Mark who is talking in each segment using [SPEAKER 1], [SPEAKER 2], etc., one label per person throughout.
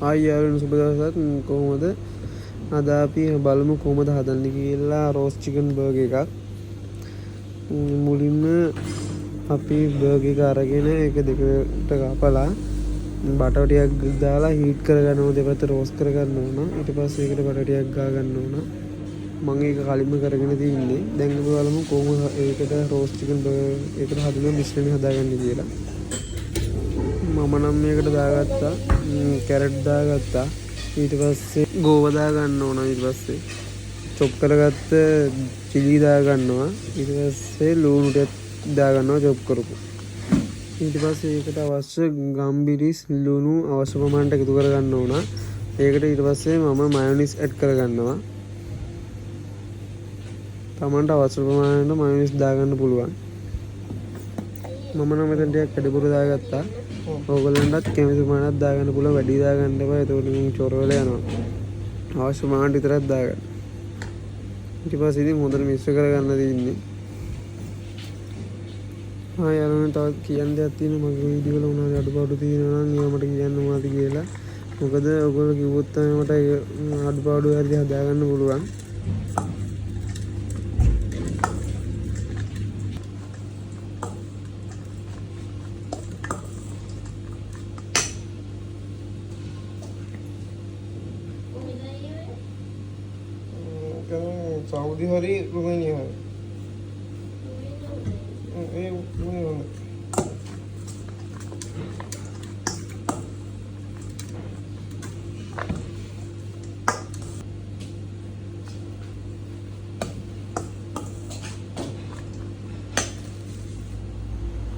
[SPEAKER 1] ආයෙත් සුබ දවසක්. කොහොමද? අද අපි බලමු කොහොමද හදන්නේ කියලා රෝස් චිකන් බර්ගර් එකක්. මුලින්ම අපි බර්ගර් එක අරගෙන ඒක දෙකට කපලා බටර් ටිකක් දාලා හීට් කරගන්නවා. දෙපැත්ත රෝස්ට් කරගන්න ඕන. ඊට පස්සේ ඒකට බටර් ටිකක් ගා ගන්න ඕන. මම ඒක කලින්ම කරගෙන තින්නේ. දැන් අපි බලමු කොහොමද ඒකට රෝස් චිකන් බර්ගර් එකට හදන මිශ්‍රණය හදාගන්නේ කියලා. මම නම් මේකට දාගත්තා කැරට් දාගත්තා. ඊට පස්සේ ගෝව දා ගන්න ඕන. ඊට පස්සේ චොප් කරගත්ත චිලි දා ගන්නවා. ඊට පස්සේ ලුණු ටිකක් දා ගන්නවා චොප් කරපු. ඊට පස්සේ ඒකට අවශ්‍ය ගම්බිරිස් ලුණු අවශ්‍ය ප්‍රමාණයට එකතු කර ගන්න ඕන. ඒකට ඊට පස්සේ මම මයොනයිස් ඇඩ් කර ගන්නවා. තමන්ට අවශ්‍ය ප්‍රමාණයට මයොනයිස් දා ගන්න පුළුවන්. මම නම් මෙතන ටිකක් වැඩිපුර දාගත්තා. ඕගොල්ලන්ටත් කැමති ප්‍රමාණයක් දාගන්න පුළුවන්. වැඩි දාගන්න එපා. එතකොට මම චොර වෙලා යනවා. අවශ්‍ය ප්‍රමාණයට විතරක් දාගන්න. ඊට පස්සේ ඉතින් හොඳට මික්ස් කරගන්න තියෙන්නේ. යාළුවනේ තවත් කියන්න දෙයක් තියෙනවා. මගේ වීඩියෝ වල මොනවාරි අඩුපාඩු තියෙනවා නම් ඒවා මට කියන්න මොනවද කියලා. මොකද ඔයගොල්ලෝ කිව්වොත් තමයි මට අඩුපාඩු හරි හදාගන්න පුළුවන්. सऊदी हो रही रोमानिया हो ये नहीं होना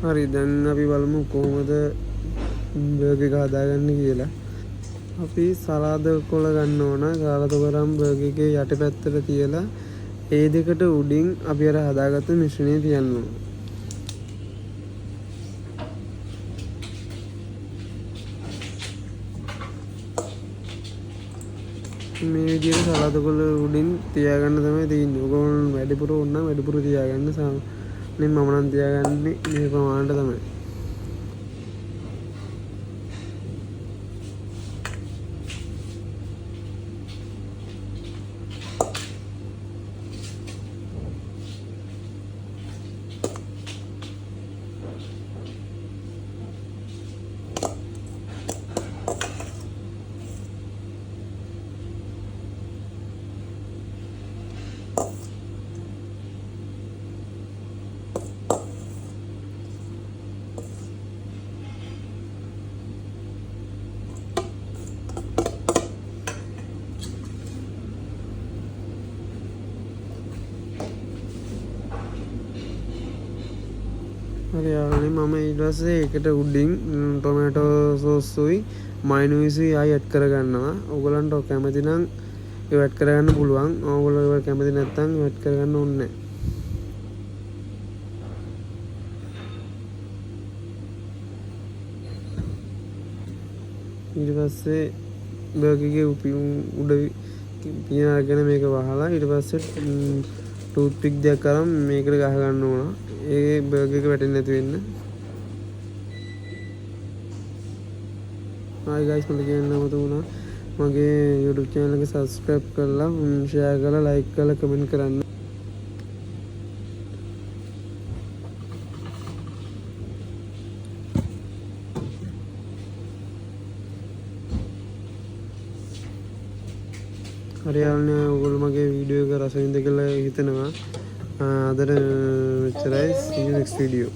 [SPEAKER 1] හරි දැන් අපි බලමු කොහොමද බර්ගර් එක හදාගන්නේ කියලා. අපි සලාද කොළ ගන්න ඕන. සලාද කොළම් බර්ගර් එකේ යටපැත්තට තියලා ඒ දෙකට උඩින් අපි අර හදාගත්ත මිශ්‍රණය තියන්න ඕන. මේ විදිහට සලාද කොළ උඩින් තියාගන්න තමයි තියෙන්නේ. ඔයගොල්ලෝ වැඩිපුර ඕන නම් වැඩිපුර තියාගන්න. මම නම් තියාගන්නේ මේ ප්‍රමාණයට තමයි. හරි යාළුවනේ මම ඊට පස්සේ ඒකට උඩින් ටොමැටෝ සෝස් උයි මයොනයිස් උයි ආයෙ ඇඩ් කරගන්නවා. ඕගොල්ලන්ට කැමති නම් ඒව ඇඩ් කරගන්න පුළුවන්. ඕගොල්ලෝ ඒව කැමති නැත්නම් ඒව ඇඩ් කරගන්න ඕනේ නැහැ. ඊට පස්සේ බර්ගර් එකේ උඩ පියන අරගෙන මේක වහලා ඊට පස්සේ ටූත් පික් දෙකක් අරන් මේකට ගහ ගන්න ඕන. ඒ බර්ගර් එක වැටෙන්නේ නැති වෙන්න. හායි ගයිස් මට කියන්න අමතක වුණා. මගේ YouTube channel එක subscribe කරලා share කරලා like කරලා comment කරන්න. හරි යාළුවනේ ඔයගොල්ලෝ මගේ වීඩියෝ එක රස විඳ කියලා හිතනවා. අදට මෙච්චරයි. see you next video.